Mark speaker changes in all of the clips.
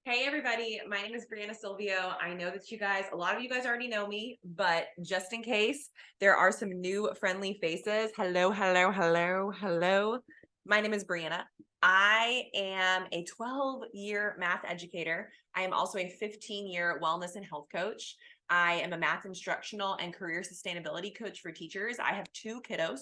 Speaker 1: Hey everybody, my name is Brianna Silvio. I know that a lot of you guys already know me, but just in case there are some new friendly faces. Hello, hello, hello, hello. My name is Brianna. I am a 12-year math educator. I am also a 15-year wellness and health coach. I am a math instructional and career sustainability coach for teachers. I have two kiddos.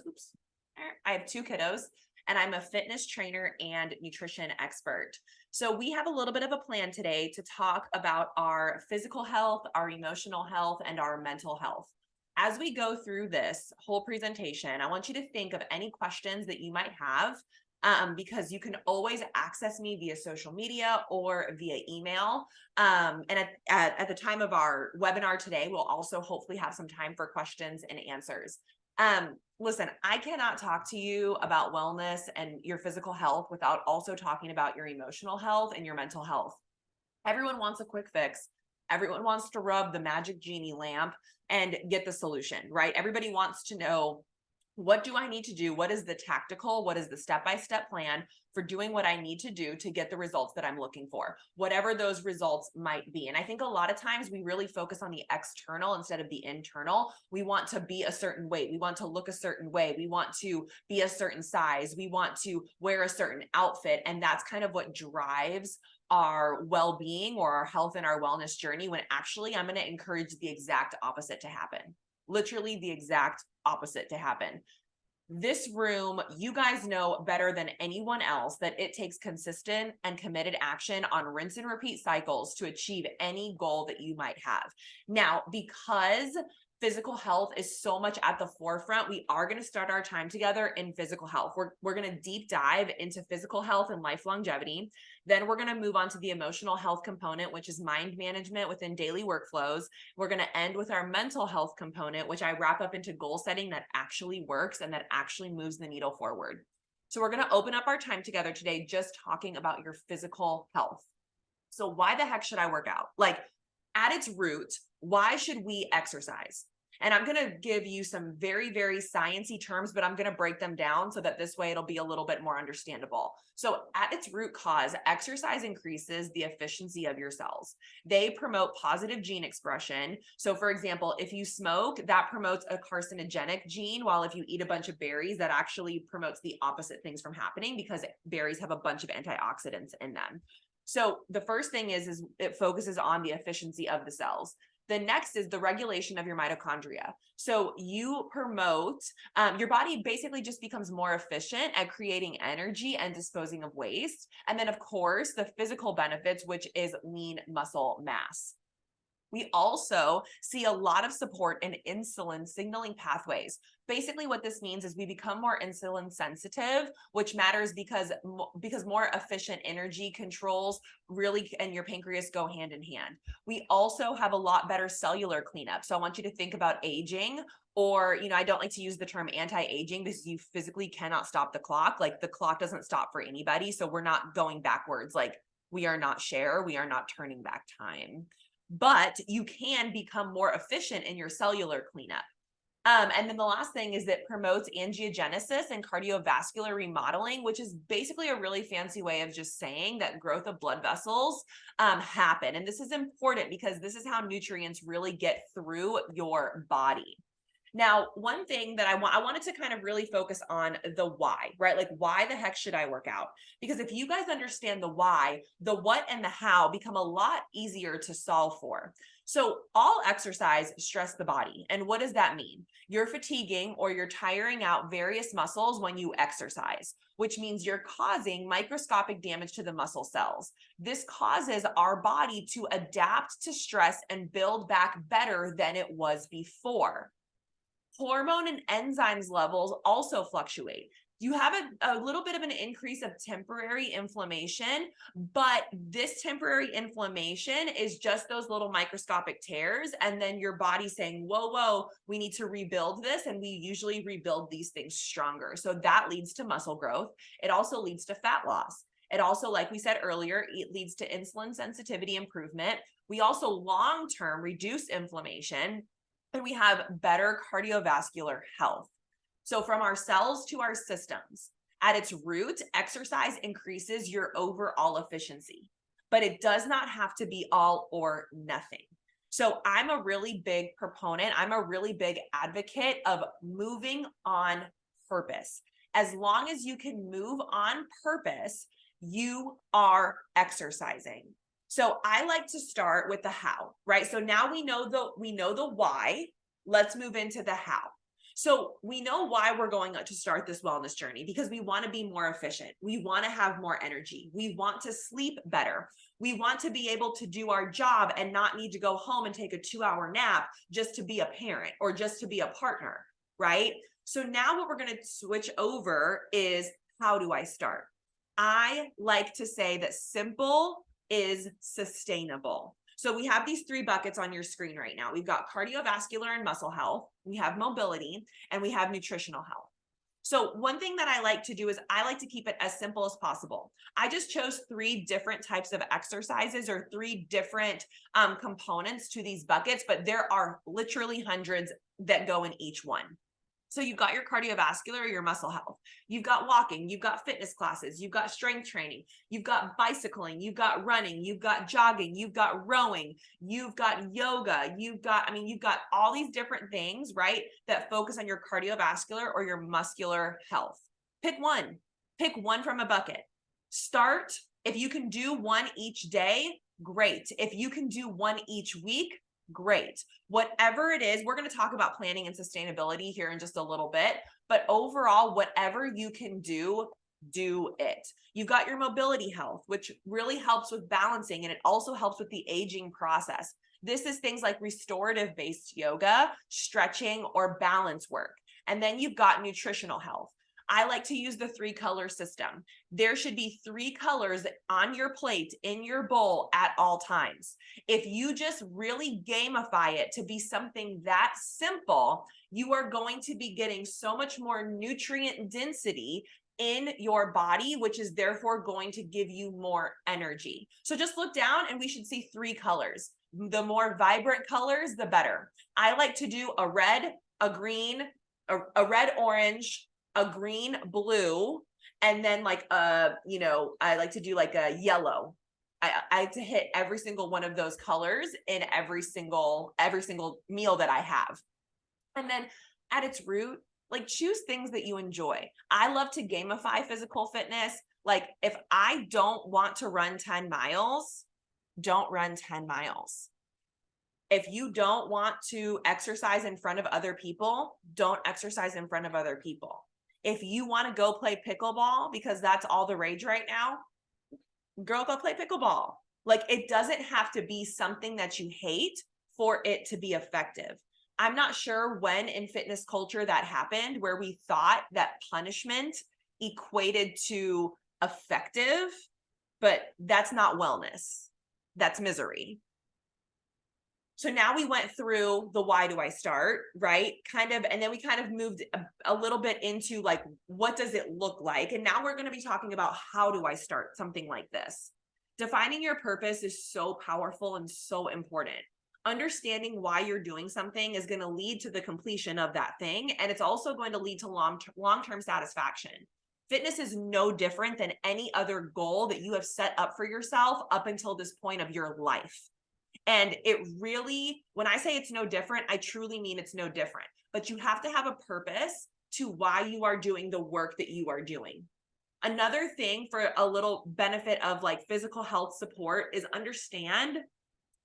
Speaker 1: I have two kiddos, and I'm a fitness trainer and nutrition expert. So we have a little bit of a plan today to talk about our physical health, our emotional health, and our mental health. As we go through this whole presentation, I want you to think of any questions that you might have, because you can always access me via social media or via email. And at the time of our webinar today, we'll also hopefully have some time for questions and answers. Listen, I cannot talk to you about wellness and your physical health without also talking about your emotional health and your mental health. Everyone wants a quick fix. Everyone wants to rub the magic genie lamp and get the solution, right? Everybody wants to know, what do I need to do? What is the tactical? What is the step-by-step plan for doing what I need to do to get the results that I'm looking for, whatever those results might be? And I think a lot of times we really focus on the external instead of the internal. We want to be a certain weight. We want to look a certain way. We want to be a certain size. We want to wear a certain outfit. And that's kind of what drives our well-being or our health and our wellness journey, when actually I'm going to encourage the exact opposite to happen. Literally the exact opposite to happen. This room, you guys know better than anyone else that it takes consistent and committed action on rinse and repeat cycles to achieve any goal that you might have. Now, because physical health is so much at the forefront, we are going to start our time together in physical health. We're going to deep dive into physical health and life longevity. Then we're going to move on to the emotional health component, which is mind management within daily workflows. We're going to end with our mental health component, which I wrap up into goal setting that actually works and that actually moves the needle forward. So we're going to open up our time together today just talking about your physical health. So why the heck should I work out? Like, at its root, why should we exercise? And I'm going to give you some very, very sciencey terms, but I'm going to break them down so that this way it'll be a little bit more understandable. So at its root cause, exercise increases the efficiency of your cells. They promote positive gene expression. So for example, if you smoke, that promotes a carcinogenic gene, while if you eat a bunch of berries, that actually promotes the opposite things from happening, because berries have a bunch of antioxidants in them. So the first thing is it focuses on the efficiency of the cells. The next is the regulation of your mitochondria. So you promote, your body basically just becomes more efficient at creating energy and disposing of waste. And then of course, the physical benefits, which is lean muscle mass. We also see a lot of support in insulin signaling pathways. Basically, what this means is we become more insulin sensitive, which matters because more efficient energy controls really and your pancreas go hand in hand. We also have a lot better cellular cleanup. So I want you to think about aging, or, I don't like to use the term anti-aging because you physically cannot stop the clock. Like, the clock doesn't stop for anybody. So we're not going backwards. Like, we are not Cher. We are not turning back time. But you can become more efficient in your cellular cleanup. And then the last thing is that promotes angiogenesis and cardiovascular remodeling, which is basically a really fancy way of just saying that growth of blood vessels happen. And this is important because this is how nutrients really get through your body. Now, one thing that I wanted to kind of really focus on the why, right? Like, why the heck should I work out? Because if you guys understand the why, the what and the how become a lot easier to solve for. So all exercise stress the body. And what does that mean? You're fatiguing or you're tiring out various muscles when you exercise, which means you're causing microscopic damage to the muscle cells. This causes our body to adapt to stress and build back better than it was before. Hormone and enzymes levels also fluctuate. You have a little bit of an increase of temporary inflammation, but this temporary inflammation is just those little microscopic tears. And then your body saying, whoa, we need to rebuild this. And we usually rebuild these things stronger. So that leads to muscle growth. It also leads to fat loss. It also, like we said earlier, it leads to insulin sensitivity improvement. We also long-term reduce inflammation, and we have better cardiovascular health. So from our cells to our systems, at its root, exercise increases your overall efficiency. but it does not have to be all or nothing. So I'm a really big proponent. I'm a really big advocate of moving on purpose. As long as you can move on purpose, you are exercising. So I like to start with the how, right? So now we know the why. Let's move into the how. So we know why we're going to start this wellness journey, because we want to be more efficient. We want to have more energy. We want to sleep better. We want to be able to do our job and not need to go home and take a 2-hour nap just to be a parent or just to be a partner, right? So now what we're going to switch over is, how do I start? I like to say that simple is sustainable. So we have these 3 buckets on your screen right now. We've got cardiovascular and muscle health, we have mobility, and we have nutritional health. So one thing that I like to do is I like to keep it as simple as possible. I just chose 3 different types of exercises, or 3 different components to these buckets, but there are literally hundreds that go in each one. So you've got your cardiovascular or your muscle health. You've got walking, you've got fitness classes, you've got strength training, you've got bicycling, you've got running, you've got jogging, you've got rowing, you've got yoga, you've got all these different things, right, that focus on your cardiovascular or your muscular health. Pick one from a bucket. Start. If you can do one each day, great. If you can do one each week, great. Whatever it is, we're going to talk about planning and sustainability here in just a little bit, but overall, whatever you can do it. You've got your mobility health, which really helps with balancing, and it also helps with the aging process. This is things like restorative based yoga, stretching, or balance work. And then you've got nutritional health. I like to use the 3-color system. There should be 3 colors on your plate, in your bowl at all times. If you just really gamify it to be something that simple, you are going to be getting so much more nutrient density in your body, which is therefore going to give you more energy. So just look down and we should see 3 colors. The more vibrant colors, the better. I like to do a red, a green, a red, orange, a green, blue, and then like I like to do like a yellow. I like to hit every single one of those colors in every single meal that I have. And then at its root, like, choose things that you enjoy. I love to gamify physical fitness. Like, if I don't want to run 10 miles, don't run 10 miles. If you don't want to exercise in front of other people, don't exercise in front of other people. If you want to go play pickleball because that's all the rage right now, girl, go play pickleball. Like, it doesn't have to be something that you hate for it to be effective. I'm not sure when in fitness culture that happened, where we thought that punishment equated to effective, but that's not wellness. That's misery. So now we went through the why do I start, right? And then we kind of moved a little bit into like, what does it look like? And now we're going to be talking about, how do I start something like this? Defining your purpose is so powerful and so important. Understanding why you're doing something is going to lead to the completion of that thing. And it's also going to lead to long-term satisfaction. Fitness is no different than any other goal that you have set up for yourself up until this point of your life. And it really, when I say it's no different, I truly mean it's no different. But you have to have a purpose to why you are doing the work that you are doing. Another thing for a little benefit of like physical health support is understand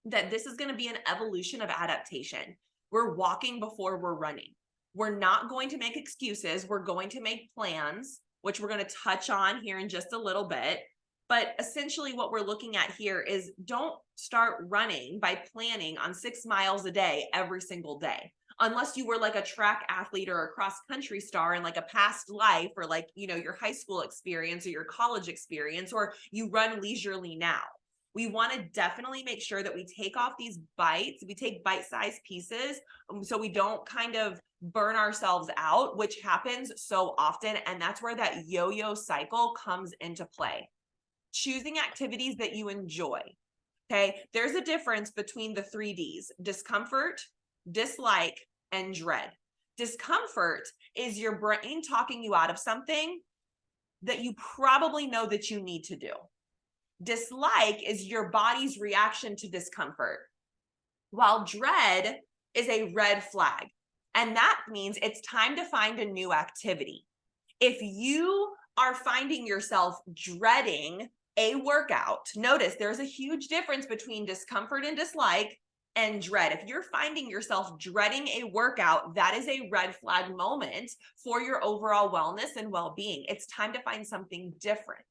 Speaker 1: that this is going to be an evolution of adaptation. We're walking before we're running. We're not going to make excuses. We're going to make plans, which we're going to touch on here in just a little bit. But essentially what we're looking at here is, don't start running by planning on 6 miles a day every single day. Unless you were like a track athlete or a cross country star in like a past life, or like, your high school experience or your college experience, or you run leisurely now. We want to definitely make sure that we take off these bites. We take bite-sized pieces so we don't kind of burn ourselves out, which happens so often. And that's where that yo-yo cycle comes into play. Choosing activities that you enjoy. Okay. There's a difference between the 3 Ds: discomfort, dislike, and dread. Discomfort is your brain talking you out of something that you probably know that you need to do. Dislike is your body's reaction to discomfort, while dread is a red flag. And that means it's time to find a new activity. If you are finding yourself dreading a workout, notice there's a huge difference between discomfort and dislike and dread. If you're finding yourself dreading a workout, that is a red flag moment for your overall wellness and well-being. It's time to find something different.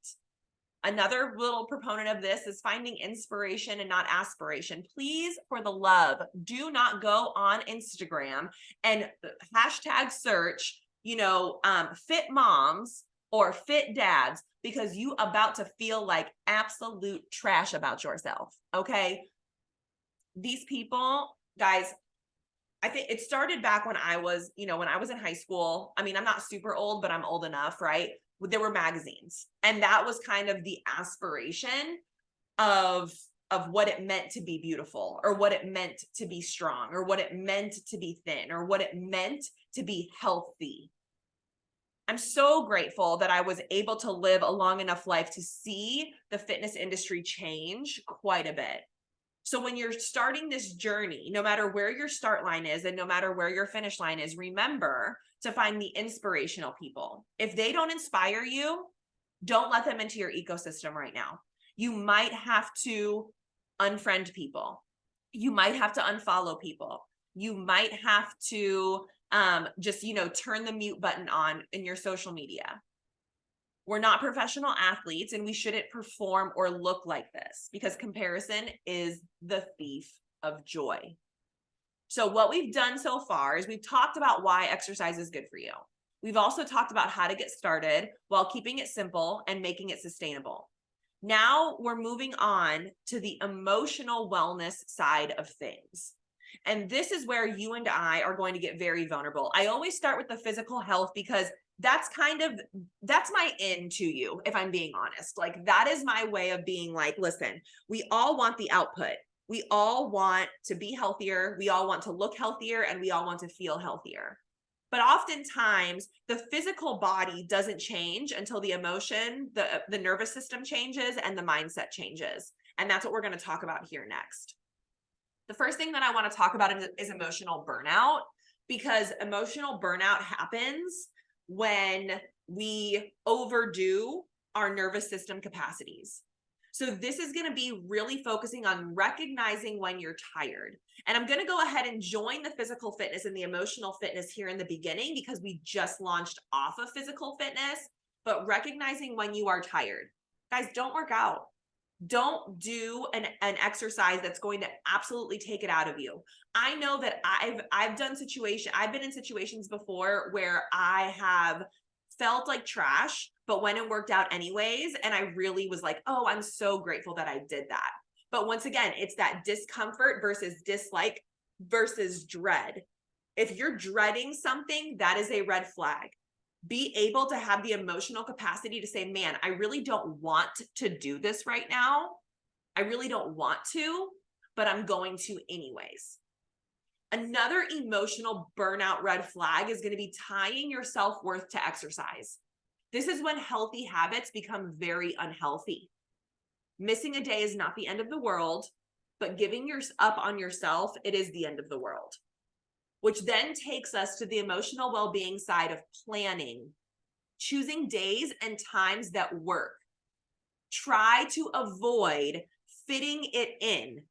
Speaker 1: Another little proponent of this is finding inspiration and not aspiration. Please, for the love, do not go on Instagram and hashtag search, fit moms or fit dads, because you about to feel like absolute trash about yourself. Okay. These people, guys, I think it started back when I was, when I was in high school. I mean, I'm not super old, but I'm old enough, right? There were magazines, and that was kind of the aspiration of what it meant to be beautiful, or what it meant to be strong, or what it meant to be thin, or what it meant to be healthy. I'm so grateful that I was able to live a long enough life to see the fitness industry change quite a bit. So when you're starting this journey, no matter where your start line is and no matter where your finish line is, remember to find the inspirational people. If they don't inspire you, don't let them into your ecosystem right now. You might have to unfriend people. You might have to unfollow people. You might have to just, turn the mute button on in your social media. We're not professional athletes, and we shouldn't perform or look like this, because comparison is the thief of joy. So what we've done so far is we've talked about why exercise is good for you. We've also talked about how to get started while keeping it simple and making it sustainable. Now we're moving on to the emotional wellness side of things. And this is where you and I are going to get very vulnerable. I always start with the physical health because that's my in to you, if I'm being honest. Like, that is my way of being like, listen, we all want the output. We all want to be healthier. We all want to look healthier, and we all want to feel healthier. But oftentimes the physical body doesn't change until the emotion, the nervous system changes and the mindset changes. And that's what we're going to talk about here next. The first thing that I want to talk about is emotional burnout, because emotional burnout happens when we overdo our nervous system capacities. So this is going to be really focusing on recognizing when you're tired. And I'm going to go ahead and join the physical fitness and the emotional fitness here in the beginning, because we just launched off of physical fitness, but recognizing when you are tired. Guys, don't work out. Don't do an exercise that's going to absolutely take it out of you. I know that I've been in situations before where I have felt like trash, but went and worked out anyways. And I really was like, oh, I'm so grateful that I did that. But once again, it's that discomfort versus dislike versus dread. If you're dreading something, that is a red flag. Be able to have the emotional capacity to say, man, I really don't want to do this right now. I really don't want to, but I'm going to anyways. Another emotional burnout red flag is going to be tying your self-worth to exercise. This is when healthy habits become very unhealthy. Missing a day is not the end of the world, but giving up on yourself, it is the end of the world. Which then takes us to the emotional well-being side of planning, choosing days and times that work. Try to avoid fitting it in.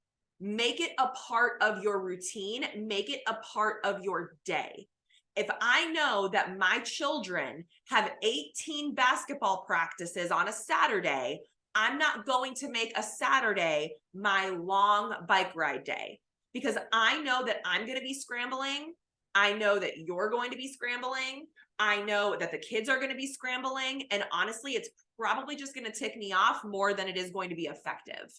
Speaker 1: Make it a part of your routine. Make it a part of your day. If I know that my children have 18 basketball practices on a Saturday, I'm not going to make a Saturday my long bike ride day, because I know that I'm going to be scrambling. I know that you're going to be scrambling. I know that the kids are going to be scrambling. And honestly, it's probably just going to tick me off more than it is going to be effective.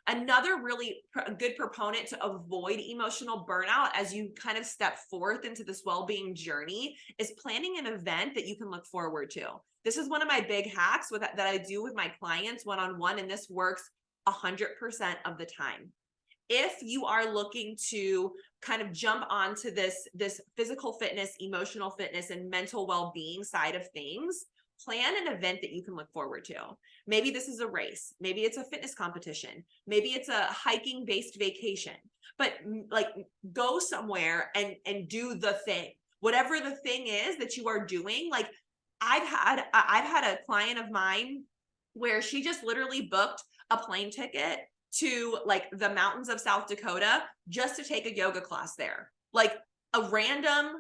Speaker 1: Another really good proponent to avoid emotional burnout as you kind of step forth into this well-being journey is planning an event that you can look forward to. This is one of my big hacks that I do with my clients one-on-one, and this works 100% of the time. If you are looking to kind of jump onto this physical fitness, emotional fitness, and mental well-being side of things, plan an event that you can look forward to. Maybe this is a race. Maybe it's a fitness competition. Maybe it's a hiking based vacation, but like go somewhere and do the thing, whatever the thing is that you are doing. Like I've had a client of mine where she just literally booked a plane ticket to like the mountains of South Dakota just to take a yoga class there. Like a random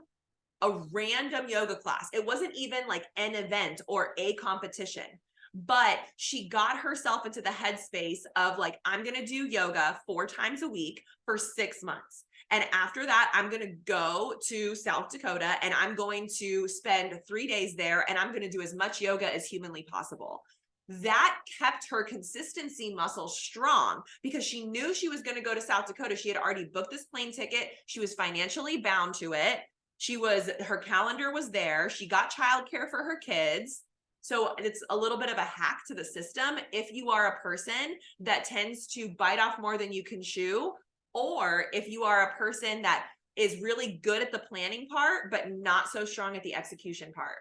Speaker 1: yoga class. It wasn't even like an event or a competition, but she got herself into the headspace of like, I'm going to do yoga 4 times a week for 6 months. And after that, I'm going to go to South Dakota and I'm going to spend 3 days there and I'm going to do as much yoga as humanly possible. That kept her consistency muscle strong because she knew she was going to go to South Dakota. She had already booked this plane ticket. She was financially bound to it. Her calendar was there. She got childcare for her kids. So it's a little bit of a hack to the system if you are a person that tends to bite off more than you can chew, or if you are a person that is really good at the planning part, but not so strong at the execution part.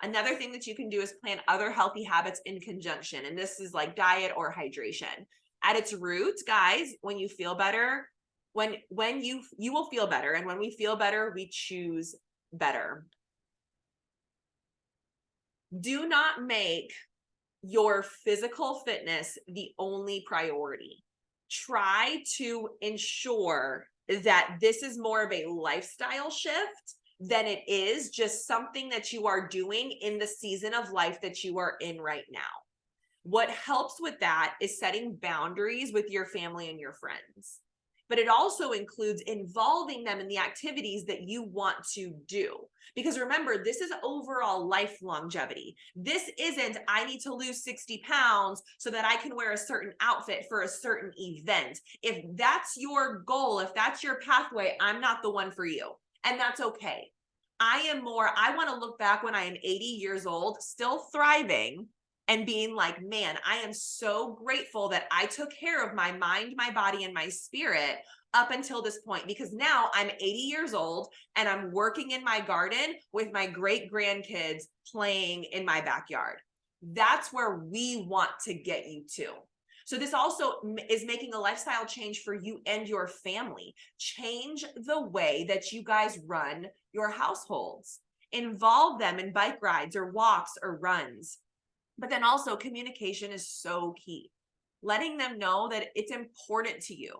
Speaker 1: Another thing that you can do is plan other healthy habits in conjunction. And this is like diet or hydration. At its roots, guys, when you feel better, when you will feel better. And when we feel better, we choose better. Do not make your physical fitness the only priority. Try to ensure that this is more of a lifestyle shift than it is just something that you are doing in the season of life that you are in right now. What helps with that is setting boundaries with your family and your friends. But it also includes involving them in the activities that you want to do. Because remember, this is overall life longevity. This isn't, I need to lose 60 pounds so that I can wear a certain outfit for a certain event. If that's your goal, if that's your pathway, I'm not the one for you. And that's okay. I want to look back when I am 80 years old, still thriving, and being like, man, I am so grateful that I took care of my mind, my body, and my spirit up until this point, because now I'm 80 years old and I'm working in my garden with my great grandkids playing in my backyard. That's where we want to get you to. So this also is making a lifestyle change for you and your family. Change the way that you guys run your households. Involve them in bike rides or walks or runs. But then also communication is so key. Letting them know that it's important to you.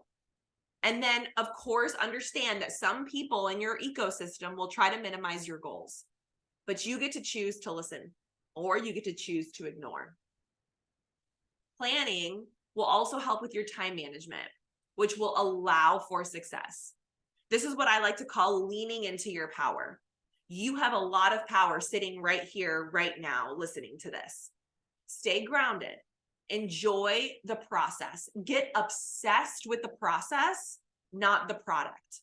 Speaker 1: And then, of course, understand that some people in your ecosystem will try to minimize your goals. But you get to choose to listen, or you get to choose to ignore. Planning will also help with your time management, which will allow for success. This is what I like to call leaning into your power. You have a lot of power sitting right here, right now, listening to this. Stay grounded. Enjoy the process. Get obsessed with the process, not the product.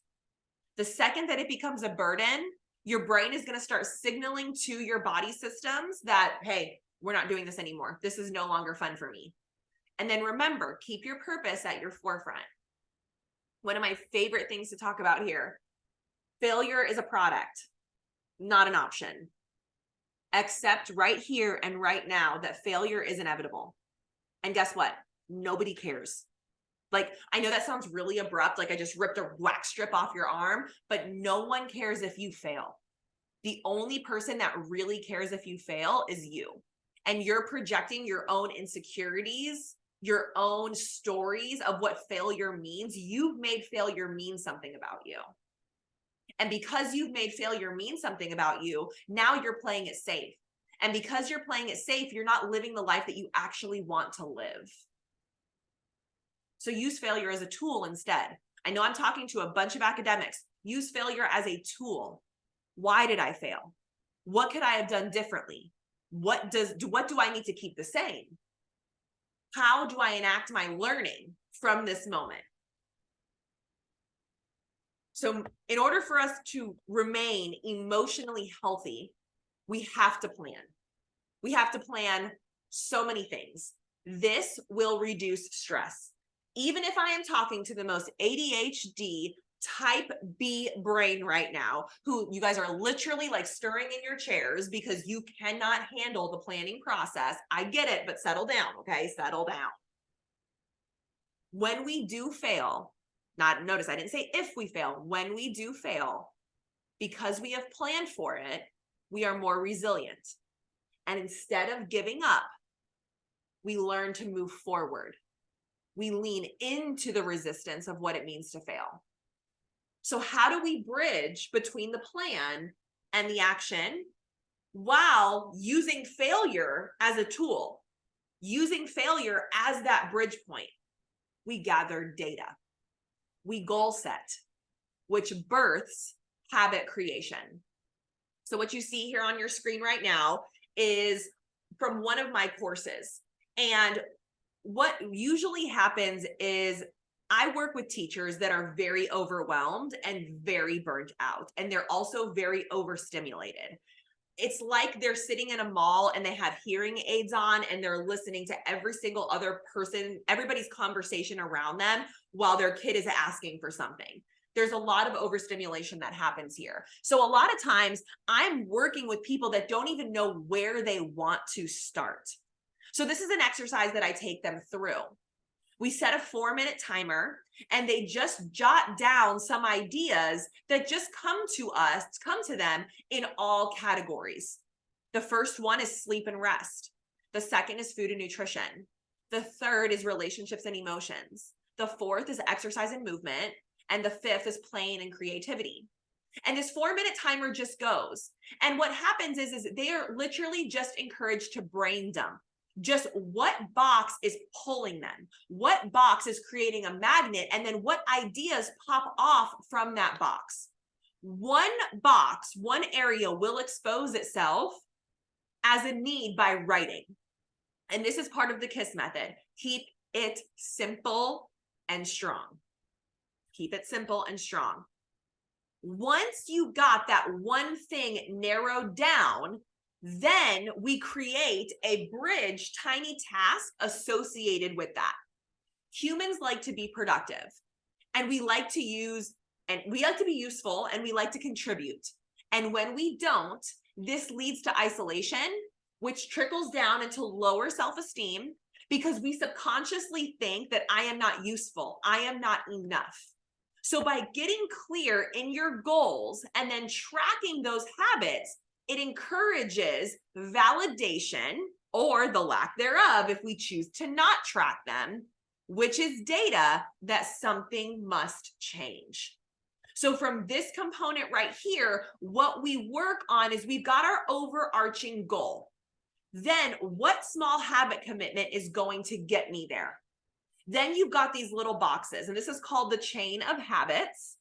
Speaker 1: The second that it becomes a burden, your brain is going to start signaling to your body systems that, hey, we're not doing this anymore. This is no longer fun for me. And then remember, keep your purpose at your forefront. One of my favorite things to talk about here, failure is a product, not an option. Accept right here and right now that failure is inevitable. And guess what? Nobody cares. Like, I know that sounds really abrupt, like I just ripped a wax strip off your arm, but no one cares if you fail. The only person that really cares if you fail is you. And you're projecting your own insecurities, your own stories of what failure means. You've made failure mean something about you. And because you've made failure mean something about you, now you're playing it safe. And because you're playing it safe, you're not living the life that you actually want to live. So use failure as a tool instead. I know I'm talking to a bunch of academics. Use failure as a tool. Why did I fail? What could I have done differently? What do I need to keep the same? How do I enact my learning from this moment? So in order for us to remain emotionally healthy, we have to plan. We have to plan so many things. This will reduce stress. Even if I am talking to the most ADHD, type B brain right now, who you guys are literally like stirring in your chairs because you cannot handle the planning process. I get it, but settle down, okay? Settle down. When we do fail, notice I didn't say if we fail, when we do fail, because we have planned for it, we are more resilient. And instead of giving up, we learn to move forward. We lean into the resistance of what it means to fail. So how do we bridge between the plan and the action while using failure as a tool, using failure as that bridge point? We gather data. We goal set, which births habit creation. So what you see here on your screen right now is from one of my courses. And what usually happens is I work with teachers that are very overwhelmed and very burnt out, and they're also very overstimulated. It's like they're sitting in a mall and they have hearing aids on and they're listening to every single other person, everybody's conversation around them while their kid is asking for something. There's a lot of overstimulation that happens here. So a lot of times I'm working with people that don't even know where they want to start. So this is an exercise that I take them through. We set a 4-minute timer and they just jot down some ideas that just come to them in all categories. The first one is sleep and rest. The second is food and nutrition. The third is relationships and emotions. The fourth is exercise and movement. And the fifth is playing and creativity. And this 4-minute timer just goes. And what happens is they are literally just encouraged to brain dump. Just what box is pulling them? What box is creating a magnet? And then what ideas pop off from that box? One box, one area will expose itself as a need by writing. And this is part of the KISS method. Keep it simple and strong. Keep it simple and strong. Once you got that one thing narrowed down, then we create a bridge, tiny task associated with that. Humans like to be productive, and we like to be useful, and we like to contribute. And when we don't, this leads to isolation, which trickles down into lower self-esteem because we subconsciously think that I am not useful, I am not enough. So by getting clear in your goals and then tracking those habits, it encourages validation or the lack thereof if we choose to not track them, which is data that something must change. So from this component right here, what we work on is we've got our overarching goal. Then what small habit commitment is going to get me there? Then you've got these little boxes, and this is called the chain of habits.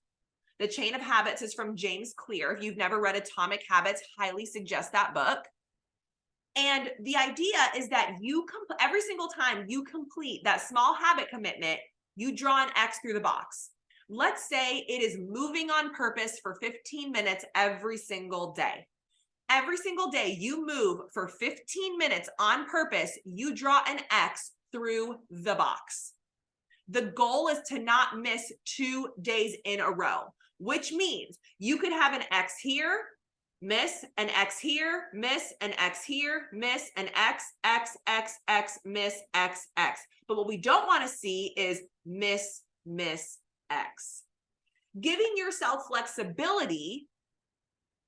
Speaker 1: The Chain of Habits is from James Clear. If you've never read Atomic Habits, highly suggest that book. And the idea is that every single time you complete that small habit commitment, you draw an X through the box. Let's say it is moving on purpose for 15 minutes every single day. Every single day you move for 15 minutes on purpose, you draw an X through the box. The goal is to not miss 2 days in a row, which means you could have an X here, miss, an X here, miss, an X here, miss, an X, X, X, X, miss, X, X. But what we don't want to see is miss, miss, X. Giving yourself flexibility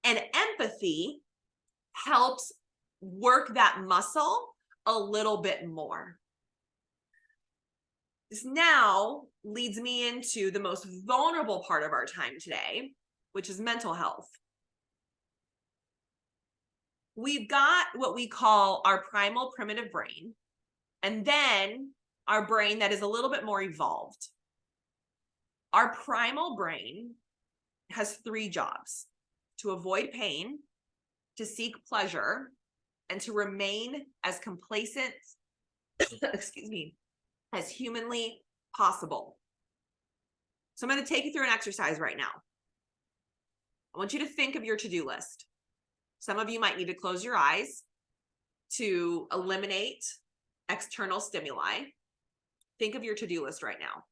Speaker 1: and empathy helps work that muscle a little bit more. This now leads me into the most vulnerable part of our time today, which is mental health. We've got what we call our primal primitive brain, and then our brain that is a little bit more evolved. Our primal brain has 3 jobs: to avoid pain, to seek pleasure, and to remain as complacent, as humanly possible. So I'm going to take you through an exercise right now. I want you to think of your to-do list. Some of you might need to close your eyes to eliminate external stimuli. Think of your to-do list right now.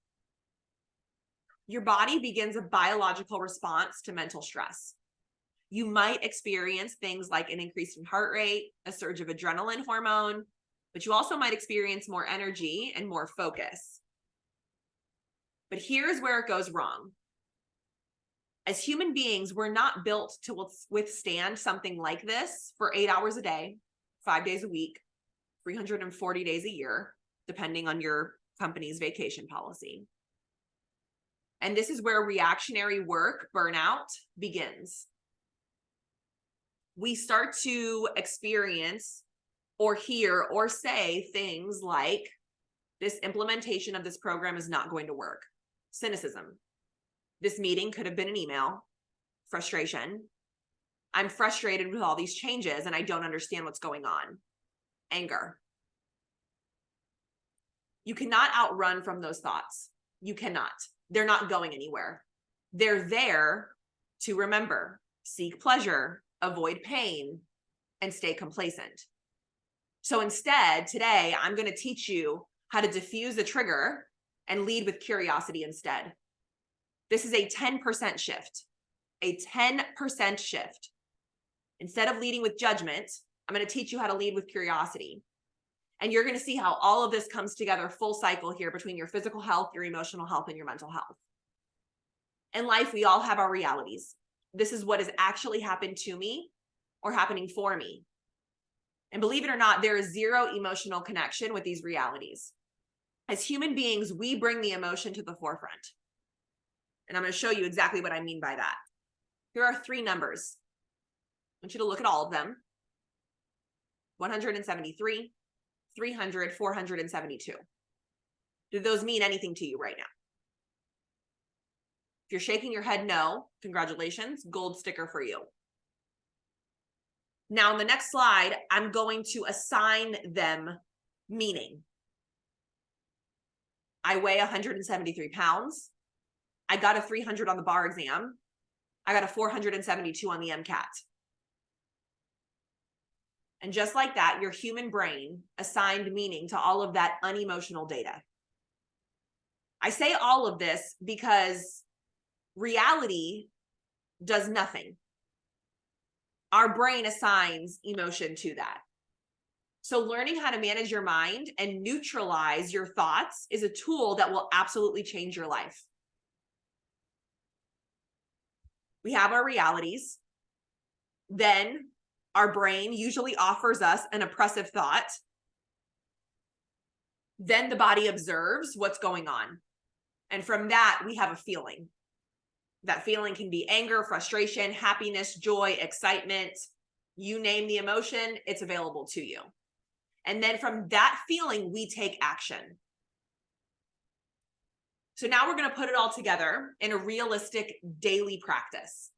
Speaker 1: your body begins a biological response to mental stress. You might experience things like an increase in heart rate, a surge of adrenaline hormone, but you also might experience more energy and more focus. But here's where it goes wrong. As human beings, we're not built to withstand something like this for 8 hours a day, 5 days a week, 340 days a year, depending on your company's vacation policy. And this is where reactionary work burnout begins. We start to experience or hear or say things like, this implementation of this program is not going to work. Cynicism. This meeting could have been an email. Frustration. I'm frustrated with all these changes and I don't understand what's going on. Anger. You cannot outrun from those thoughts. You cannot. They're not going anywhere. They're there to remember, seek pleasure, avoid pain, and stay complacent. So instead, today, I'm going to teach you how to diffuse the trigger and lead with curiosity instead. This is a 10% shift, a 10% shift. Instead of leading with judgment, I'm going to teach you how to lead with curiosity. And you're going to see how all of this comes together full cycle here between your physical health, your emotional health, and your mental health. In life, we all have our realities. This is what has actually happened to me or happening for me. And believe it or not, there is zero emotional connection with these realities. As human beings, we bring the emotion to the forefront. And I'm going to show you exactly what I mean by that. Here are 3 numbers. I want you to look at all of them. 173, 300, 472. Do those mean anything to you right now? If you're shaking your head no, congratulations, gold sticker for you. Now, in the next slide, I'm going to assign them meaning. I weigh 173 pounds. I got a 300 on the bar exam. I got a 472 on the MCAT. And just like that, your human brain assigned meaning to all of that unemotional data. I say all of this because reality does nothing. Our brain assigns emotion to that. So learning how to manage your mind and neutralize your thoughts is a tool that will absolutely change your life. We have our realities. Then our brain usually offers us an oppressive thought. Then the body observes what's going on. And from that, we have a feeling. That feeling can be anger, frustration, happiness, joy, excitement. You name the emotion, it's available to you. And then from that feeling, we take action. So now we're going to put it all together in a realistic daily practice.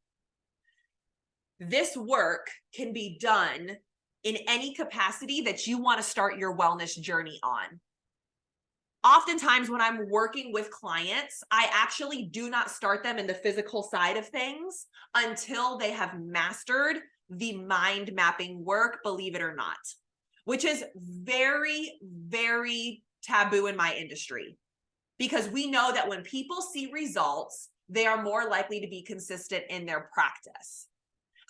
Speaker 1: This work can be done in any capacity that you want to start your wellness journey on. Oftentimes when I'm working with clients, I actually do not start them in the physical side of things until they have mastered the mind mapping work, believe it or not, which is very, very taboo in my industry, because we know that when people see results, they are more likely to be consistent in their practice.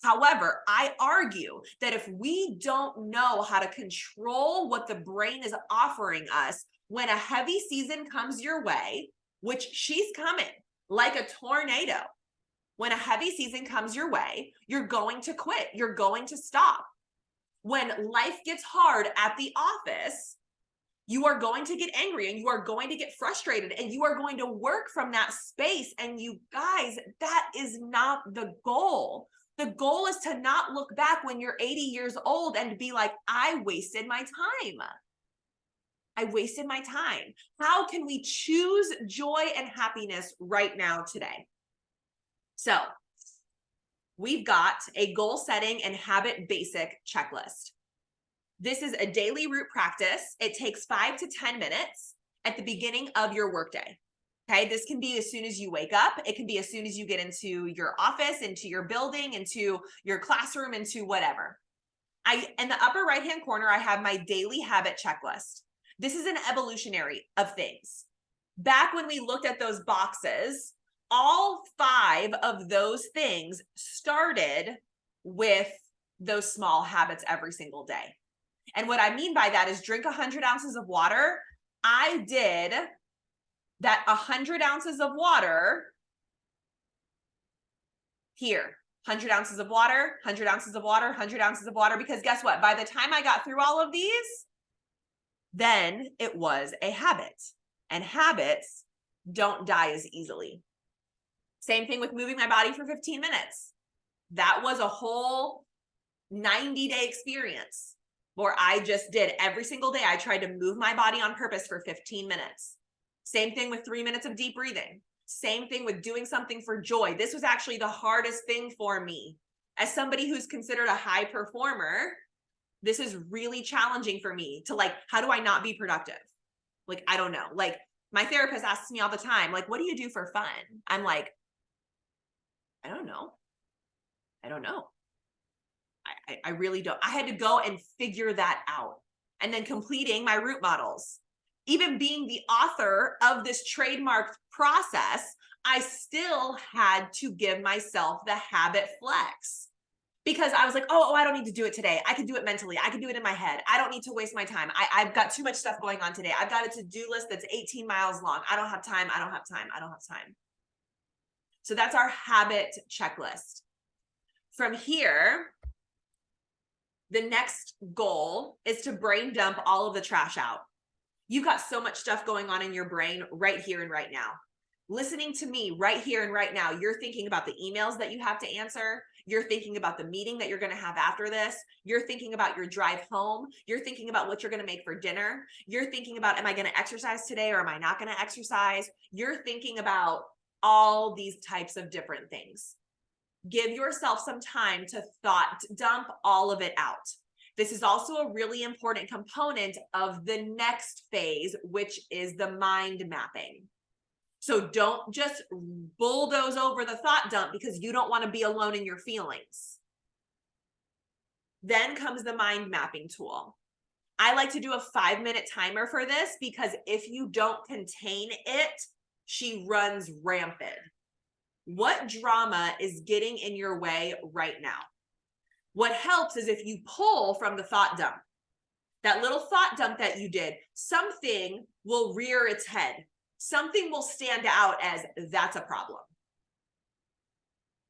Speaker 1: However, I argue that if we don't know how to control what the brain is offering us, when a heavy season comes your way, which she's coming like a tornado, when a heavy season comes your way, you're going to quit. You're going to stop. When life gets hard at the office, you are going to get angry and you are going to get frustrated and you are going to work from that space. And you guys, that is not the goal. The goal is to not look back when you're 80 years old and be like, I wasted my time. I wasted my time. How can we choose joy and happiness right now today? So we've got a goal setting and habit basic checklist. This is a daily root practice. It takes 5 to 10 minutes at the beginning of your workday. Okay, this can be as soon as you wake up. It can be as soon as you get into your office, into your building, into your classroom, into whatever. In the upper right-hand corner, I have my daily habit checklist. This is an evolutionary of things. Back when we looked at those boxes, all 5 of those things started with those small habits every single day. And what I mean by that is drink 100 ounces of water. I did that 100 ounces of water here. 100 ounces of water, 100 ounces of water, 100 ounces of water, because guess what? By the time I got through all of these, then it was a habit, and habits don't die as easily. Same thing with moving my body for 15 minutes. That was a whole 90-day experience where I just did every single day. I tried to move my body on purpose for 15 minutes. Same thing with 3 minutes of deep breathing. Same thing with doing something for joy. This was actually the hardest thing for me. As somebody who's considered a high performer, this is really challenging for me to like, how do I not be productive? Like, I don't know. Like, my therapist asks me all the time, like, what do you do for fun? I'm like, I don't know. I don't know. I really don't. I had to go and figure that out. And then completing my root models. Even being the author of this trademarked process, I still had to give myself the habit flex. Because I was like, oh, I don't need to do it today. I can do it mentally. I can do it in my head. I don't need to waste my time. I've got too much stuff going on today. I've got a to-do list that's 18 miles long. I don't have time. I don't have time. I don't have time. So that's our habit checklist. From here, the next goal is to brain dump all of the trash out. You've got so much stuff going on in your brain right here and right now. Listening to me right here and right now, you're thinking about the emails that you have to answer. You're thinking about the meeting that you're going to have after this. You're thinking about your drive home. You're thinking about what you're going to make for dinner. You're thinking about, am I going to exercise today or am I not going to exercise? You're thinking about all these types of different things. Give yourself some time to thought dump all of it out. This is also a really important component of the next phase, which is the mind mapping. So don't just bulldoze over the thought dump because you don't want to be alone in your feelings. Then comes the mind mapping tool. I like to do a 5-minute timer for this because if you don't contain it, she runs rampant. What drama is getting in your way right now? What helps is if you pull from the thought dump, that little thought dump that you did, something will rear its head. Something will stand out as that's a problem.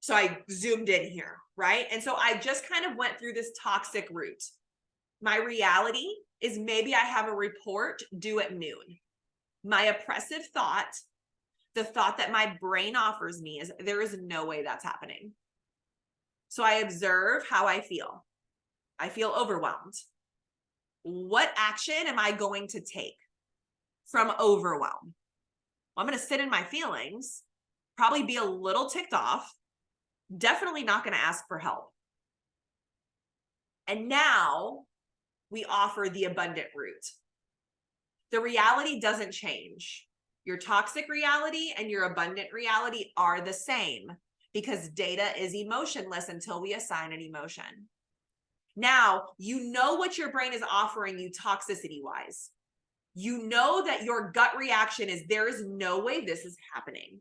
Speaker 1: So I zoomed in here, right? And so I just kind of went through this toxic route. My reality is maybe I have a report due at noon. My oppressive thought, the thought that my brain offers me is there is no way that's happening. So I observe how I feel. I feel overwhelmed. What action am I going to take from overwhelm? Well, I'm going to sit in my feelings, probably be a little ticked off, definitely not going to ask for help. And now we offer the abundant route. The reality doesn't change. Your toxic reality and your abundant reality are the same because data is emotionless until we assign an emotion. Now, you know what your brain is offering you toxicity-wise. You know that your gut reaction is there is no way this is happening.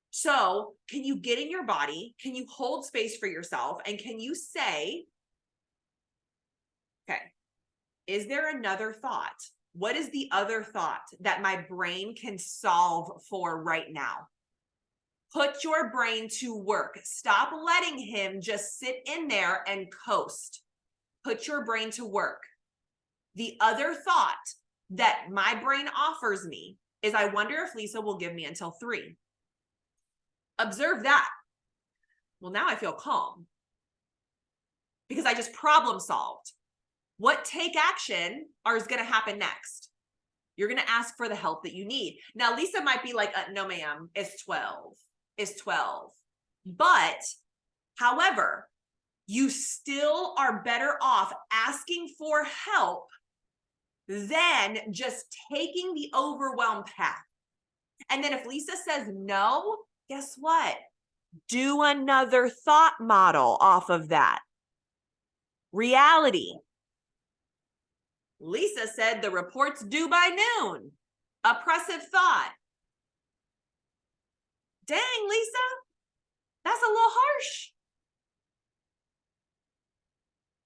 Speaker 1: So can you get in your body? Can you hold space for yourself? And can you say, okay, is there another thought? What is the other thought that my brain can solve for right now? Put your brain to work. Stop letting him just sit in there and coast. Put your brain to work. The other thought that my brain offers me is, I wonder if Lisa will give me until 3. Observe that. Well, now I feel calm because I just problem solved. What take action is going to happen next? You're going to ask for the help that you need. Now, Lisa might be like, no, ma'am, it's 12. It's 12. But, however, you still are better off asking for help than just taking the overwhelm path. And then if Lisa says no, guess what? Do another thought model off of that. Reality. Lisa said the report's due by noon. Oppressive thought. Dang, Lisa, that's a little harsh.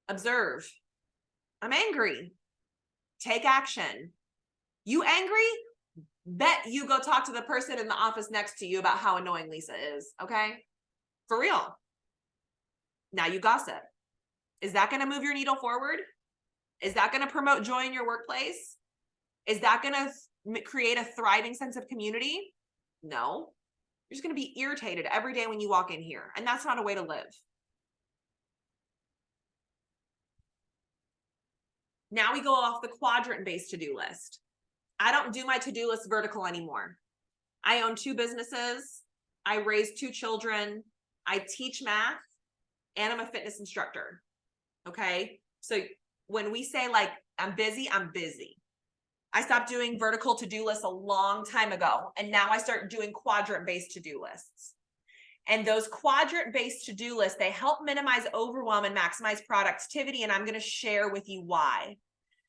Speaker 1: Observe. I'm angry. Take action. You angry? Bet you go talk to the person in the office next to you about how annoying Lisa is, okay? For real. Now you gossip. Is that going to move your needle forward? Is that going to promote joy in your workplace? Is that going to create a thriving sense of community? No. You're just going to be irritated every day when you walk in here, and that's not a way to live. Now we go off the quadrant-based to-do list. I don't do my to-do list vertical anymore. I own 2 businesses. I raise 2 children. I teach math, and I'm a fitness instructor. Okay. So when we say like, I'm busy, I'm busy. I stopped doing vertical to-do lists a long time ago. And now I start doing quadrant-based to-do lists. And those quadrant-based to-do lists, they help minimize overwhelm and maximize productivity. And I'm going to share with you why.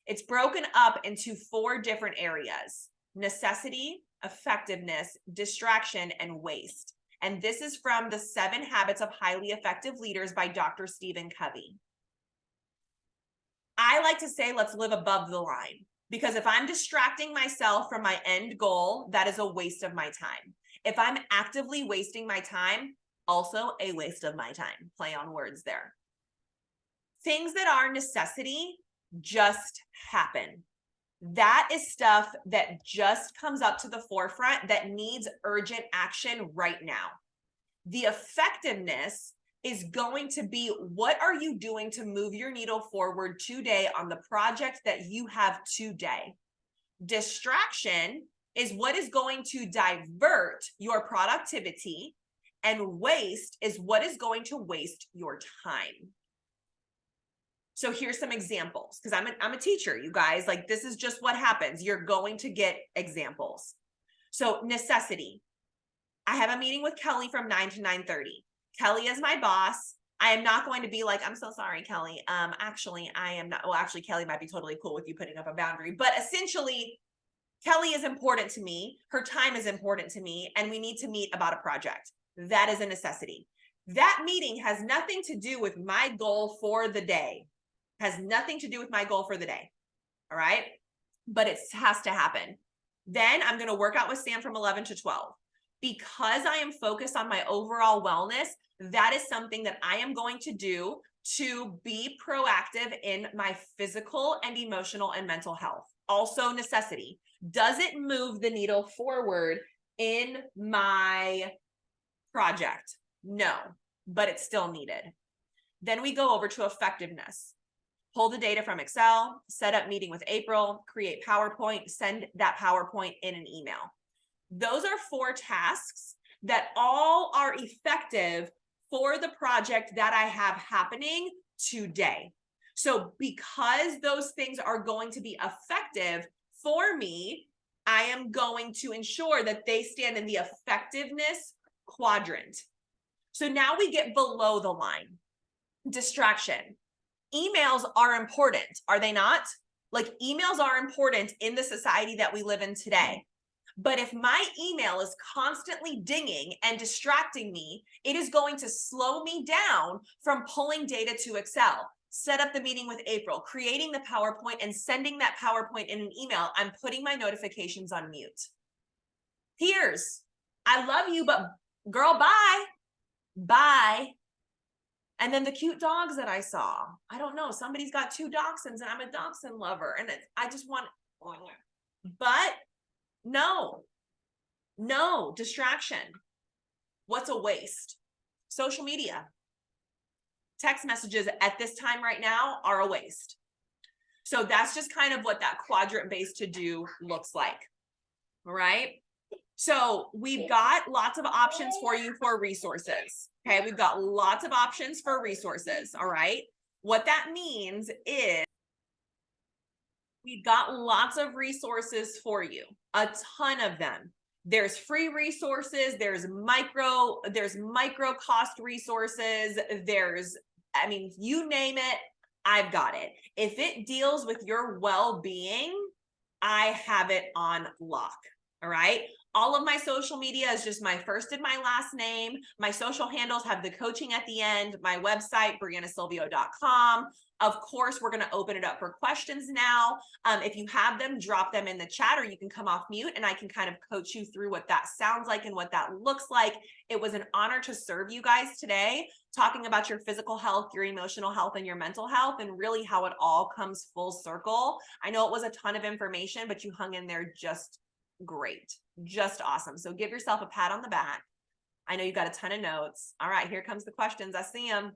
Speaker 1: It's broken up into 4 different areas: necessity, effectiveness, distraction, and waste. And this is from the 7 Habits of Highly Effective Leaders by Dr. Stephen Covey. I like to say, let's live above the line, because if I'm distracting myself from my end goal, that is a waste of my time. If I'm actively wasting my time, also a waste of my time. Play on words there. Things that are necessity just happen. That is stuff that just comes up to the forefront that needs urgent action right now. The effectiveness is going to be, what are you doing to move your needle forward today on the project that you have today? Distraction is what is going to divert your productivity, and waste is what is going to waste your time. So here's some examples, because I'm a teacher, you guys. Like, this is just what happens. You're going to get examples. So necessity. I have a meeting with Kelly from 9 to 9:30. Kelly is my boss. I am not going to be like, I'm so sorry, Kelly. Actually, I am not. Well, actually, Kelly might be totally cool with you putting up a boundary. But essentially, Kelly is important to me. Her time is important to me. And we need to meet about a project. That is a necessity. That meeting has nothing to do with my goal for the day. Has nothing to do with my goal for the day. All right. But it has to happen. Then I'm going to work out with Sam from 11 to 12. Because I am focused on my overall wellness, that is something that I am going to do to be proactive in my physical and emotional and mental health. Also necessity. Does it move the needle forward in my project? No, but it's still needed. Then we go over to effectiveness. Pull the data from Excel, set up meeting with April, create PowerPoint, send that PowerPoint in an email. Those are 4 tasks that all are effective for the project that I have happening today. So because those things are going to be effective for me, I am going to ensure that they stand in the effectiveness quadrant. So now we get below the line. Distraction. Emails are important, are they not? Like, emails are important in the society that we live in today. But if my email is constantly dinging and distracting me, it is going to slow me down from pulling data to Excel, set up the meeting with April, creating the PowerPoint, and sending that PowerPoint in an email. I'm putting my notifications on mute. Peers, I love you, but girl, bye. Bye. And then the cute dogs that I saw. I don't know. Somebody's got 2 dachshunds, and I'm a dachshund lover. And I just want, but no, distraction. What's a waste? Social media. Text messages at this time right now are a waste. So that's just kind of what that quadrant-based to-do looks like. All right. So we've got lots of options for you for resources. Okay. We've got lots of options for resources. All right. What that means is we've got lots of resources for you, a ton of them. There's free resources, there's micro cost resources, you name it, I've got it. If it deals with your well-being, I have it on lock. All right. All of my social media is just my first and my last name. My social handles have the coaching at the end. My website, briannasilvio.com. Of course, we're going to open it up for questions now. If you have them, drop them in the chat, or you can come off mute and I can kind of coach you through what that sounds like and what that looks like. It was an honor to serve you guys today, talking about your physical health, your emotional health, and your mental health, and really how it all comes full circle. I know it was a ton of information, but you hung in there just great, just awesome. So give yourself a pat on the back. I know you got a ton of notes. All right, here comes the questions. I see them.